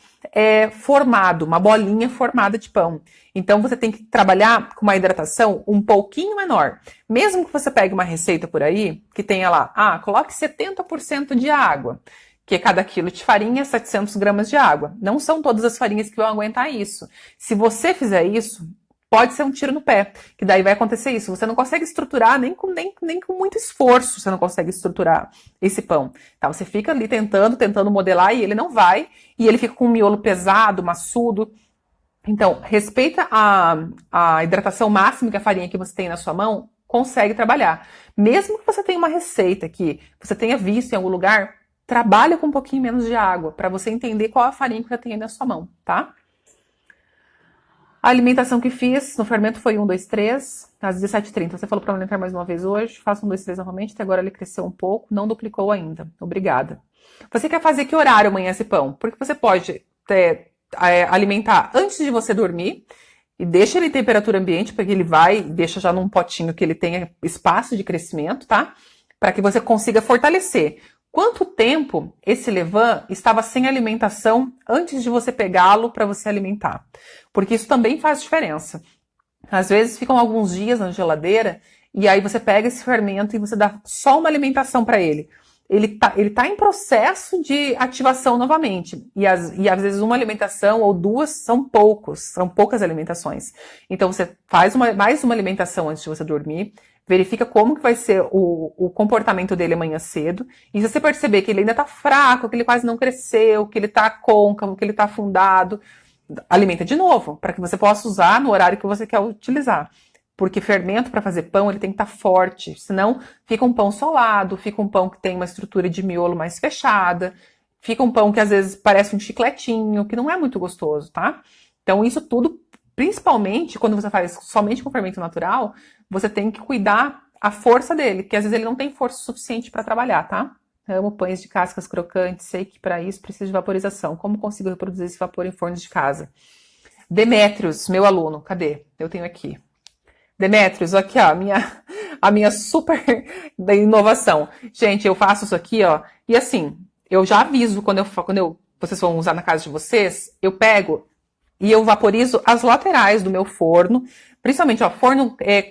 formado, uma bolinha formada de pão. Então você tem que trabalhar com uma hidratação um pouquinho menor. Mesmo que você pegue uma receita por aí, que tenha lá, coloque 70% de água, que cada quilo de farinha é 700 gramas de água. Não são todas as farinhas que vão aguentar isso. Se você fizer isso, pode ser um tiro no pé, que daí vai acontecer isso. Você não consegue estruturar, nem com muito esforço você não consegue estruturar esse pão. Tá? Você fica ali tentando modelar e ele não vai, e ele fica com um miolo pesado, maçudo. Então, respeita a hidratação máxima que a farinha que você tem na sua mão consegue trabalhar. Mesmo que você tenha uma receita que você tenha visto em algum lugar, trabalha com um pouquinho menos de água, para você entender qual a farinha que você tem aí na sua mão, tá? A alimentação que fiz no fermento foi 1, 2, 3, às 17h30. Você falou para alimentar mais uma vez hoje, faça 1, 2, 3 novamente, até agora ele cresceu um pouco, não duplicou ainda. Obrigada. Você quer fazer que horário amanhã esse pão? Porque você pode alimentar antes de você dormir, e deixa ele em temperatura ambiente, porque ele deixa já num potinho que ele tenha espaço de crescimento, tá? Para que você consiga fortalecer. Quanto tempo esse levain estava sem alimentação antes de você pegá-lo para você alimentar? Porque isso também faz diferença. Às vezes ficam alguns dias na geladeira e aí você pega esse fermento e você dá só uma alimentação para ele. Ele tá em processo de ativação novamente. E às vezes uma alimentação ou duas são poucas alimentações. Então você faz mais uma alimentação antes de você dormir, verifica como que vai ser o comportamento dele amanhã cedo. E se você perceber que ele ainda tá fraco, que ele quase não cresceu, que ele tá côncavo, que ele tá afundado, alimenta de novo, para que você possa usar no horário que você quer utilizar. Porque fermento para fazer pão, ele tem que estar forte, senão fica um pão solado, fica um pão que tem uma estrutura de miolo mais fechada, fica um pão que às vezes parece um chicletinho, que não é muito gostoso, tá? Então isso tudo, principalmente quando você faz somente com fermento natural, você tem que cuidar a força dele, porque às vezes ele não tem força suficiente para trabalhar, tá? Amo pães de cascas crocantes, sei que para isso precisa de vaporização. Como consigo reproduzir esse vapor em fornos de casa? Demétrios, meu aluno, cadê? Eu tenho aqui. Demétrios, aqui ó, a minha super inovação. Gente, eu faço isso aqui, ó, e assim, eu já aviso quando vocês vão usar na casa de vocês, eu pego e eu vaporizo as laterais do meu forno, principalmente, ó,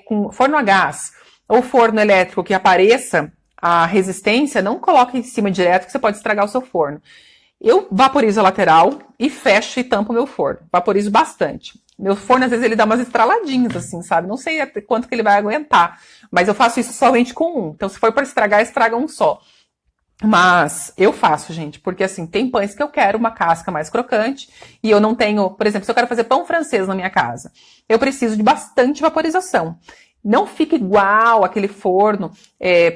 com forno a gás ou forno elétrico que apareça a resistência, não coloque em cima direto que você pode estragar o seu forno. Eu vaporizo a lateral e fecho e tampo o meu forno. Vaporizo bastante. Meu forno, às vezes, ele dá umas estraladinhas, assim, sabe? Não sei até quanto que ele vai aguentar. Mas eu faço isso somente com um. Então, se for para estragar, estraga um só. Mas eu faço, gente, porque assim, tem pães que eu quero uma casca mais crocante e eu não tenho, por exemplo, se eu quero fazer pão francês na minha casa, eu preciso de bastante vaporização. Não fica igual aquele forno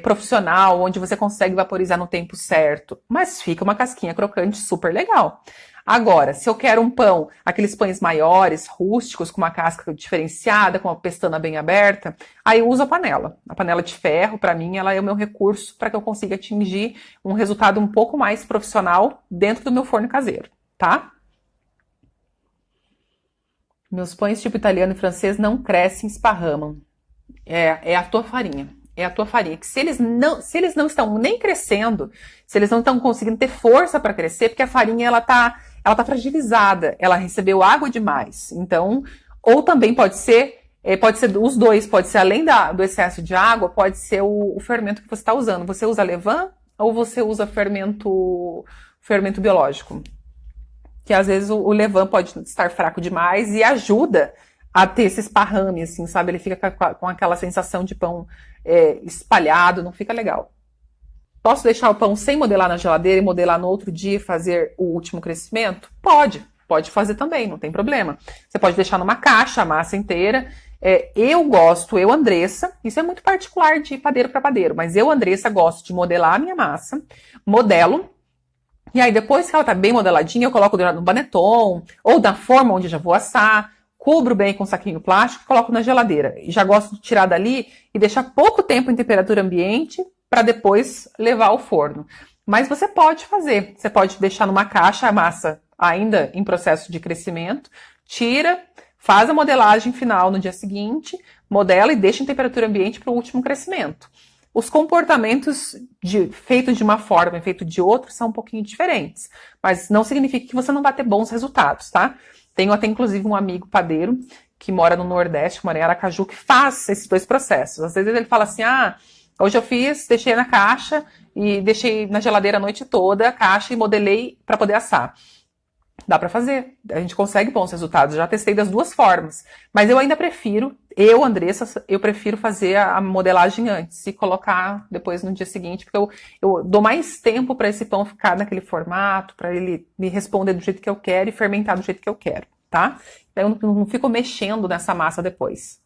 profissional, onde você consegue vaporizar no tempo certo, mas fica uma casquinha crocante super legal. Agora, se eu quero um pão, aqueles pães maiores, rústicos, com uma casca diferenciada, com uma pestana bem aberta, aí eu uso a panela. A panela de ferro, para mim, ela é o meu recurso para que eu consiga atingir um resultado um pouco mais profissional dentro do meu forno caseiro, tá? Meus pães tipo italiano e francês não crescem, esparramam. É a tua farinha. É a tua farinha. Que se eles não estão nem crescendo, se eles não estão conseguindo ter força para crescer, porque a farinha ela tá fragilizada, ela recebeu água demais. Então, ou também pode ser os dois, pode ser além do excesso de água, pode ser o fermento que você está usando. Você usa levain ou você usa fermento biológico? Que às vezes o levain pode estar fraco demais e ajuda a ter esse esparrame, assim, sabe? Ele fica com aquela sensação de pão espalhado, não fica legal. Posso deixar o pão sem modelar na geladeira e modelar no outro dia e fazer o último crescimento? Pode fazer também, não tem problema. Você pode deixar numa caixa a massa inteira. Eu, Andressa, isso é muito particular de padeiro para padeiro, mas eu, Andressa, gosto de modelar a minha massa, modelo, e aí depois que ela tá bem modeladinha, eu coloco no baneton, ou na forma onde eu já vou assar, cubro bem com um saquinho plástico e coloco na geladeira. E já gosto de tirar dali e deixar pouco tempo em temperatura ambiente para depois levar ao forno. Mas você pode fazer. Você pode deixar numa caixa a massa ainda em processo de crescimento, tira, faz a modelagem final no dia seguinte, modela e deixa em temperatura ambiente para o último crescimento. Os comportamentos feitos de uma forma e feitos de outra são um pouquinho diferentes, mas não significa que você não vai ter bons resultados, tá? Tenho até inclusive um amigo padeiro que mora no Nordeste, mora em Aracaju, que faz esses dois processos. Às vezes ele fala assim, hoje eu deixei na caixa e deixei na geladeira a noite toda a caixa e modelei para poder assar. Dá para fazer, a gente consegue bons resultados, já testei das duas formas, mas eu ainda prefiro, Andressa, eu prefiro fazer a modelagem antes e colocar depois no dia seguinte, porque eu dou mais tempo para esse pão ficar naquele formato, para ele me responder do jeito que eu quero e fermentar do jeito que eu quero, tá? Então eu não fico mexendo nessa massa depois.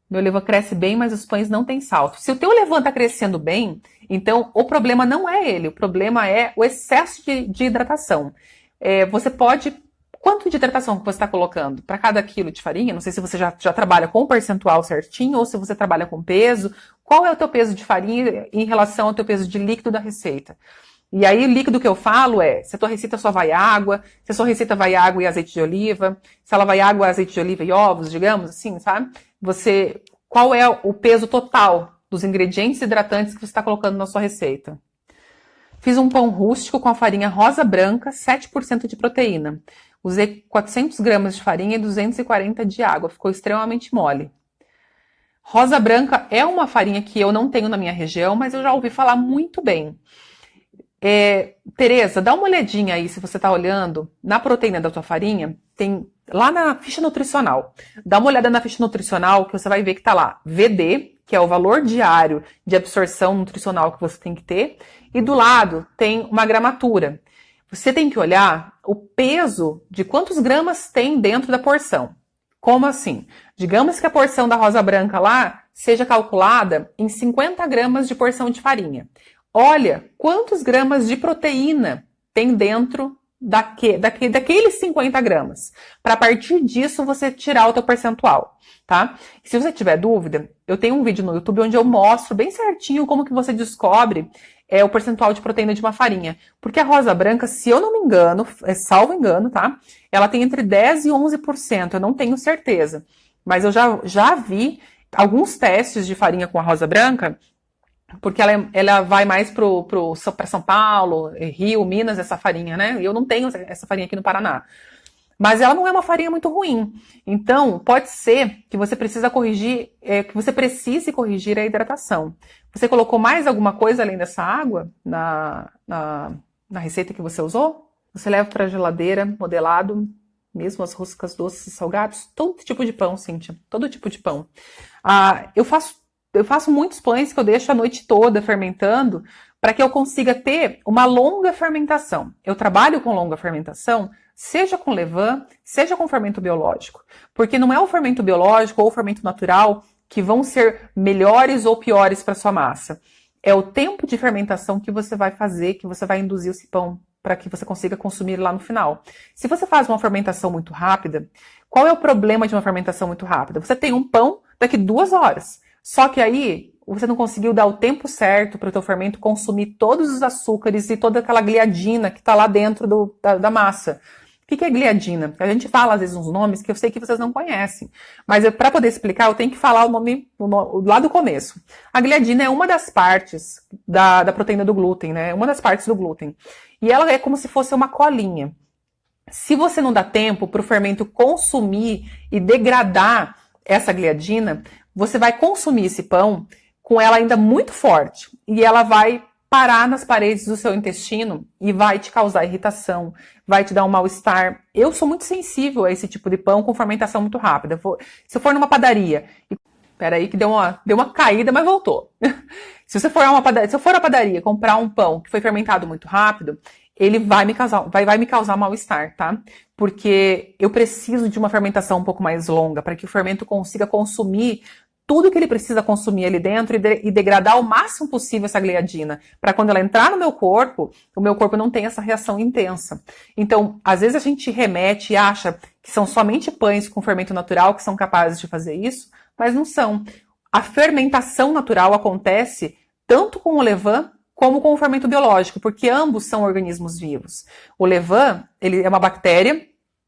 Meu levain cresce bem, mas os pães não têm salto. Se o teu levain está crescendo bem, então o problema não é ele, o problema é o excesso de hidratação. Você pode... Quanto de hidratação que você está colocando para cada quilo de farinha? Não sei se você já trabalha com o percentual certinho ou se você trabalha com peso. Qual é o teu peso de farinha em relação ao teu peso de líquido da receita? E aí o líquido que eu falo se a tua receita só vai água, se a sua receita vai água e azeite de oliva, se ela vai água, azeite de oliva e ovos, digamos assim, sabe? Qual é o peso total dos ingredientes hidratantes que você está colocando na sua receita? Fiz um pão rústico com a farinha rosa branca, 7% de proteína. Usei 400 gramas de farinha e 240 de água. Ficou extremamente mole. Rosa branca é uma farinha que eu não tenho na minha região, mas eu já ouvi falar muito bem. Tereza, dá uma olhadinha aí, se você está olhando, na proteína da tua farinha, tem lá na ficha nutricional. Dá uma olhada na ficha nutricional que você vai ver que está lá VD, que é o valor diário de absorção nutricional que você tem que ter, e do lado tem uma gramatura. Você tem que olhar o peso de quantos gramas tem dentro da porção. Como assim? Digamos que a porção da rosa branca lá seja calculada em 50 gramas de porção de farinha. Olha quantos gramas de proteína tem dentro daqueles 50 gramas. Para a partir disso você tirar o teu percentual, tá? E se você tiver dúvida, eu tenho um vídeo no YouTube onde eu mostro bem certinho como que você descobre o percentual de proteína de uma farinha. Porque a rosa branca, se eu não me engano, salvo engano, tá? Ela tem entre 10% e 11%, eu não tenho certeza. Mas eu já vi alguns testes de farinha com a rosa branca, porque ela vai mais para São Paulo, Rio, Minas, essa farinha, né? E eu não tenho essa farinha aqui no Paraná. Mas ela não é uma farinha muito ruim. Então, pode ser que você precise corrigir a hidratação. Você colocou mais alguma coisa além dessa água na receita que você usou? Você leva para a geladeira, modelado, mesmo as roscas doces e salgados, todo tipo de pão, Cíntia, todo tipo de pão. Eu faço muitos pães que eu deixo a noite toda fermentando para que eu consiga ter uma longa fermentação. Eu trabalho com longa fermentação, seja com levain, seja com fermento biológico. Porque não é o fermento biológico ou o fermento natural que vão ser melhores ou piores para sua massa. É o tempo de fermentação que você vai fazer, que você vai induzir esse pão para que você consiga consumir lá no final. Se você faz uma fermentação muito rápida, qual é o problema de uma fermentação muito rápida? Você tem um pão daqui 2 horas. Só que aí você não conseguiu dar o tempo certo para o teu fermento consumir todos os açúcares e toda aquela gliadina que está lá dentro da massa. O que é gliadina? A gente fala às vezes uns nomes que eu sei que vocês não conhecem, mas para poder explicar eu tenho que falar o nome lá do começo. A gliadina é uma das partes da proteína do glúten, né? Uma das partes do glúten. E ela é como se fosse uma colinha. Se você não dá tempo para o fermento consumir e degradar essa gliadina, você vai consumir esse pão com ela ainda muito forte e ela vai parar nas paredes do seu intestino e vai te causar irritação, vai te dar um mal-estar. Eu sou muito sensível a esse tipo de pão com fermentação muito rápida. Se eu for numa padaria, peraí que deu uma caída, mas voltou. Se eu for à padaria comprar um pão que foi fermentado muito rápido, ele vai me causar mal-estar, tá? Porque eu preciso de uma fermentação um pouco mais longa para que o fermento consiga consumir tudo que ele precisa consumir ali dentro e degradar o máximo possível essa gliadina, para quando ela entrar no meu corpo, o meu corpo não tenha essa reação intensa. Então, às vezes a gente remete e acha que são somente pães com fermento natural que são capazes de fazer isso, mas não são. A fermentação natural acontece tanto com o levain como com o fermento biológico, porque ambos são organismos vivos. O levain, ele é uma bactéria,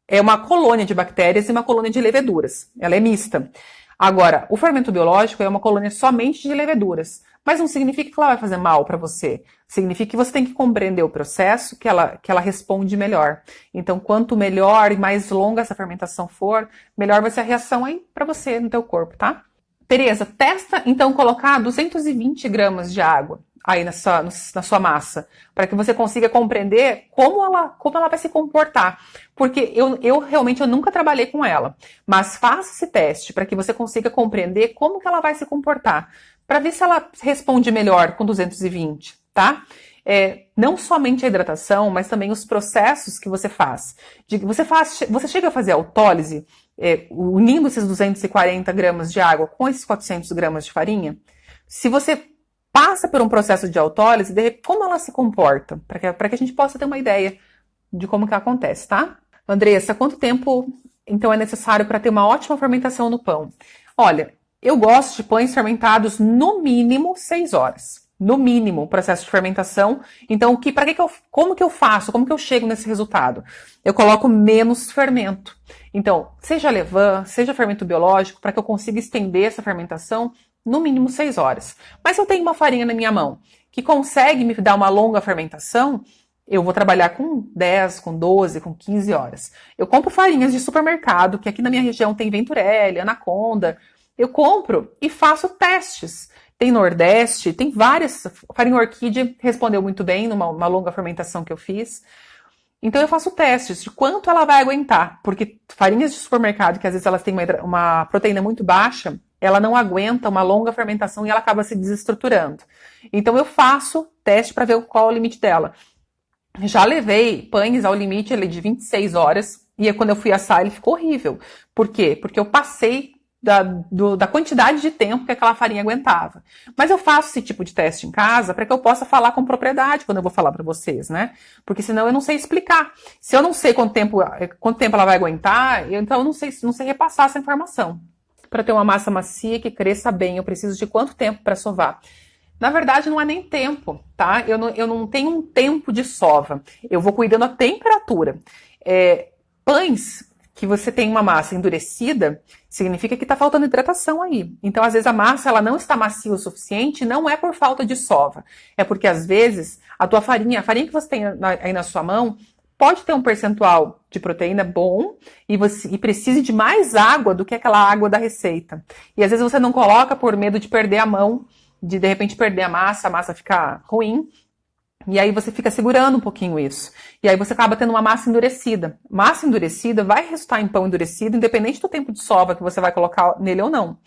é uma colônia de bactérias e uma colônia de leveduras. Ela é mista. Agora, o fermento biológico é uma colônia somente de leveduras, mas não significa que ela vai fazer mal para você. Significa que você tem que compreender o processo, que ela responde melhor. Então, quanto melhor e mais longa essa fermentação for, melhor vai ser a reação aí para você no teu corpo, tá? Tereza, testa então colocar 220 gramas de água aí na sua massa, para que você consiga compreender como ela vai se comportar. Porque eu realmente nunca trabalhei com ela, mas faça esse teste para que você consiga compreender como que ela vai se comportar, para ver se ela responde melhor com 220, tá? Não somente a hidratação, mas também os processos que você faz. Você chega a fazer autólise, unindo esses 240 gramas de água com esses 400 gramas de farinha? Se você passa por um processo de autólise, como ela se comporta, para que a gente possa ter uma ideia de como que acontece, tá? Andressa, quanto tempo então é necessário para ter uma ótima fermentação no pão? Olha, eu gosto de pães fermentados no mínimo 6 horas. No mínimo, o processo de fermentação. Então, como que eu faço? Como que eu chego nesse resultado? Eu coloco menos fermento. Então, seja levain, seja fermento biológico, para que eu consiga estender essa fermentação no mínimo 6 horas. Mas se eu tenho uma farinha na minha mão que consegue me dar uma longa fermentação, eu vou trabalhar com 10, com 12, com 15 horas. Eu compro farinhas de supermercado, que aqui na minha região tem Venturelli, Anaconda. Eu compro e faço testes. Tem Nordeste, tem várias. Farinha Orquídea respondeu muito bem numa longa fermentação que eu fiz. Então eu faço testes de quanto ela vai aguentar, porque farinhas de supermercado, que às vezes elas têm uma proteína muito baixa, ela não aguenta uma longa fermentação e ela acaba se desestruturando. Então eu faço teste para ver qual é o limite dela. Já levei pães ao limite de 26 horas e quando eu fui assar ele ficou horrível. Por quê? Porque eu passei da quantidade de tempo que aquela farinha aguentava. Mas eu faço esse tipo de teste em casa para que eu possa falar com propriedade quando eu vou falar para vocês, né? Porque senão eu não sei explicar. Se eu não sei quanto tempo ela vai aguentar, então eu não sei repassar essa informação. Para ter uma massa macia que cresça bem, eu preciso de quanto tempo para sovar? Na verdade, não é nem tempo, tá? Eu não tenho um tempo de sova. Eu vou cuidando a temperatura. Pães que você tem uma massa endurecida, significa que está faltando hidratação aí. Então, às vezes, a massa ela não está macia o suficiente, não é por falta de sova. É porque, às vezes, a farinha que você tem aí na sua mão, pode ter um percentual de proteína bom e precise de mais água do que aquela água da receita. E, às vezes, você não coloca por medo de perder a mão, de repente perder a massa ficar ruim. E aí você fica segurando um pouquinho isso. E aí você acaba tendo uma massa endurecida. Massa endurecida vai resultar em pão endurecido, independente do tempo de sova que você vai colocar nele ou não.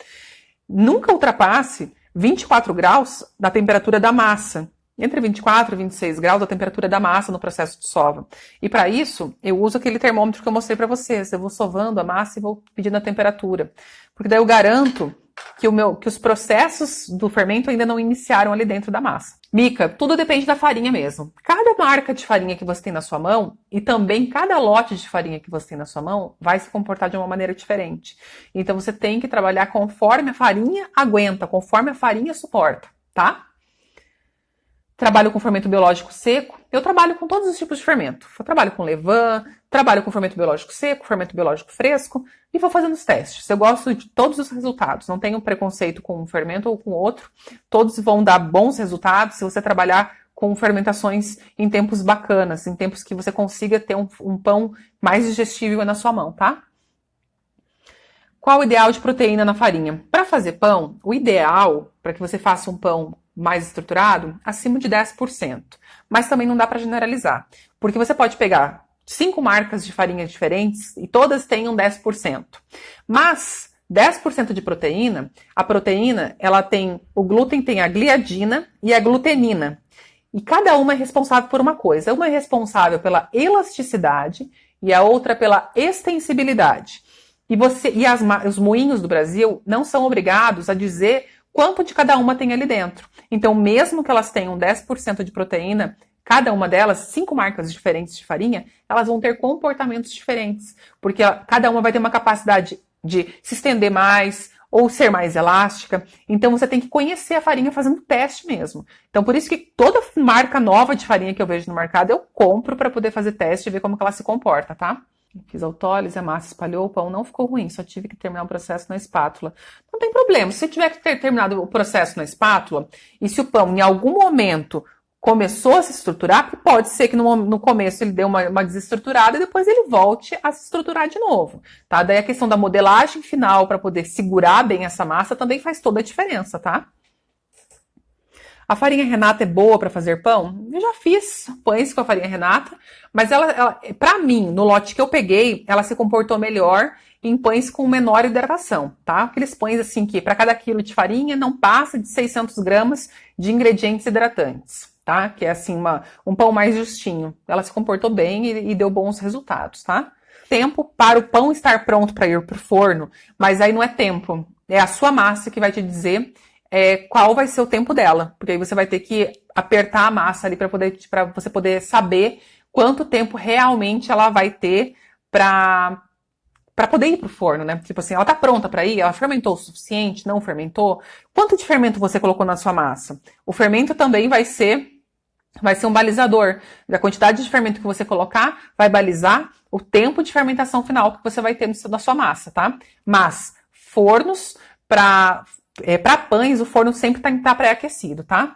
Nunca ultrapasse 24 graus da temperatura da massa. Entre 24 e 26 graus da temperatura da massa no processo de sova. E para isso, eu uso aquele termômetro que eu mostrei para vocês. Eu vou sovando a massa e vou pedindo a temperatura. Porque daí eu garanto que os processos do fermento ainda não iniciaram ali dentro da massa. Mica, tudo depende da farinha mesmo. Cada marca de farinha que você tem na sua mão e também cada lote de farinha que você tem na sua mão vai se comportar de uma maneira diferente. Então você tem que trabalhar conforme a farinha aguenta, conforme a farinha suporta, tá? Trabalho com fermento biológico seco. Eu trabalho com todos os tipos de fermento. Eu trabalho com levain, trabalho com fermento biológico seco, fermento biológico fresco e vou fazendo os testes. Eu gosto de todos os resultados. Não tenho preconceito com um fermento ou com outro. Todos vão dar bons resultados se você trabalhar com fermentações em tempos bacanas, em tempos que você consiga ter um pão mais digestível na sua mão, tá? Qual o ideal de proteína na farinha? Para fazer pão, o ideal para que você faça um pão mais estruturado, acima de 10%. Mas também não dá para generalizar, porque você pode pegar 5 marcas de farinha diferentes e todas tenham 10%. Mas 10% de proteína, a proteína, o glúten tem a gliadina e a glutenina. E cada uma é responsável por uma coisa. Uma é responsável pela elasticidade e a outra pela extensibilidade. Os moinhos do Brasil não são obrigados a dizer quanto de cada uma tem ali dentro. Então, mesmo que elas tenham 10% de proteína, cada uma delas, 5 marcas diferentes de farinha, elas vão ter comportamentos diferentes. Porque cada uma vai ter uma capacidade de se estender mais ou ser mais elástica. Então você tem que conhecer a farinha fazendo teste mesmo. Então por isso que toda marca nova de farinha que eu vejo no mercado eu compro para poder fazer teste e ver como que ela se comporta, tá? Fiz autólise, a massa espalhou, o pão não ficou ruim, só tive que terminar o processo na espátula. Não tem problema, se você tiver que ter terminado o processo na espátula, e se o pão em algum momento começou a se estruturar, porque pode ser que no começo ele dê uma desestruturada e depois ele volte a se estruturar de novo, tá? Daí a questão da modelagem final para poder segurar bem essa massa também faz toda a diferença, tá? A farinha Renata é boa para fazer pão? Eu já fiz pães com a farinha Renata, mas ela para mim, no lote que eu peguei, ela se comportou melhor em pães com menor hidratação, tá? Aqueles pães assim que para cada quilo de farinha não passa de 600 gramas de ingredientes hidratantes, tá? Que é assim um pão mais justinho. Ela se comportou bem e deu bons resultados, tá? Tempo para o pão estar pronto para ir para o forno, mas aí não é tempo, é a sua massa que vai te dizer qual vai ser o tempo dela, porque aí você vai ter que apertar a massa ali para você poder saber quanto tempo realmente ela vai ter para poder ir pro forno, né? Tipo assim, ela tá pronta para ir, ela fermentou o suficiente, não fermentou? Quanto de fermento você colocou na sua massa? O fermento também vai ser um balizador. A quantidade de fermento que você colocar vai balizar o tempo de fermentação final que você vai ter na sua massa, tá? Mas fornos para pães, o forno sempre tem que estar pré-aquecido, tá?